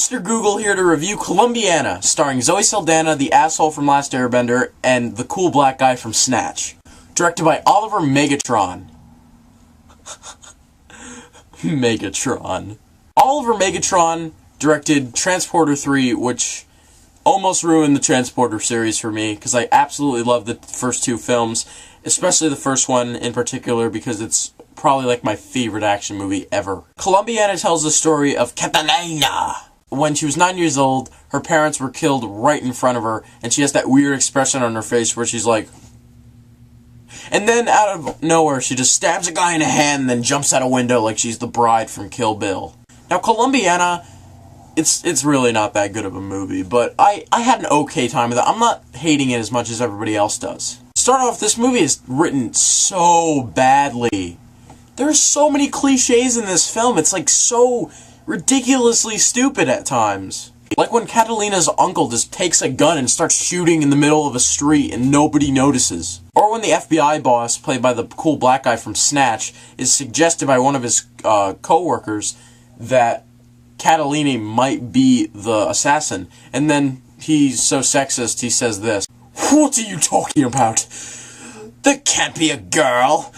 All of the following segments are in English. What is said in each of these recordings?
Mr. Google here to review Colombiana, starring Zoe Saldana, the asshole from Last Airbender, and the cool black guy from Snatch. Directed by Oliver Megatron. Megatron. Oliver Megatron directed Transporter 3, which almost ruined the Transporter series for me, because I absolutely love the first two films, especially the first one in particular, because it's probably like my favorite action movie ever. Colombiana tells the story of Catalina. When she was 9 years old, her parents were killed right in front of her, and she has that weird expression on her face where she's like... And then, out of nowhere, she just stabs a guy in the hand and then jumps out a window like she's the bride from Kill Bill. Now, Colombiana, it's really not that good of a movie, but I had an okay time with it. I'm not hating it as much as everybody else does. Start off, this movie is written so badly. There's so many cliches in this film, it's like so ridiculously stupid at times. Like when Catalina's uncle just takes a gun and starts shooting in the middle of a street and nobody notices. Or when the FBI boss, played by the cool black guy from Snatch, is suggested by one of his co-workers that Catalina might be the assassin. And then he's so sexist, he says this. "What are you talking about? That can't be a girl."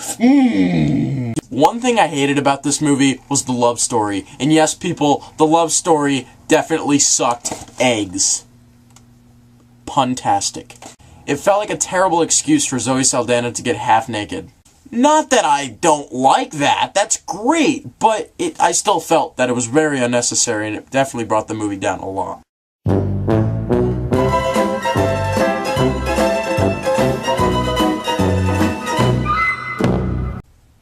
One thing I hated about this movie was the love story. And yes, people, the love story definitely sucked eggs. Puntastic. It felt like a terrible excuse for Zoe Saldana to get half naked. Not that I don't like that, that's great, but I still felt that it was very unnecessary, and it definitely brought the movie down a lot.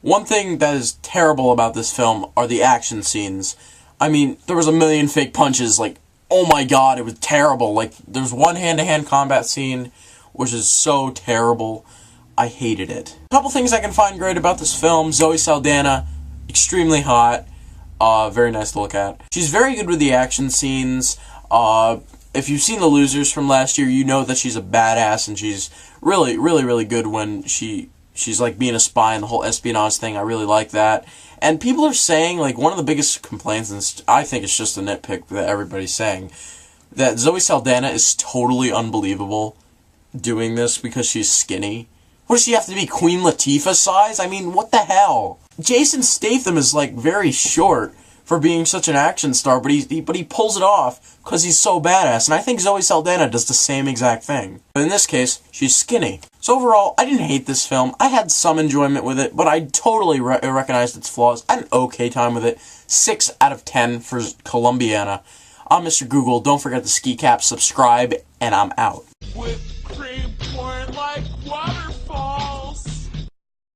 One thing that is terrible about this film are the action scenes. I mean, there was a million fake punches, like, oh my god, it was terrible. Like, there's one hand-to-hand combat scene, which is so terrible. I hated it. A couple things I can find great about this film. Zoe Saldana, extremely hot, very nice to look at. She's very good with the action scenes. If you've seen The Losers from last year, you know that she's a badass, and she's really, really, really good when she's like being a spy and the whole espionage thing. I really like that. And people are saying, like, one of the biggest complaints, and I think it's just a nitpick that everybody's saying, that Zoe Saldana is totally unbelievable doing this because she's skinny. What does she have to be, Queen Latifah size? I mean, what the hell? Jason Statham is, like, very short for being such an action star, but he pulls it off because he's so badass, and I think Zoe Saldana does the same exact thing. But in this case, she's skinny. So overall, I didn't hate this film. I had some enjoyment with it, but I totally recognized its flaws. I had an okay time with it. 6 out of 10 for Colombiana. I'm Mr. Google. Don't forget to ski cap, subscribe, and I'm out.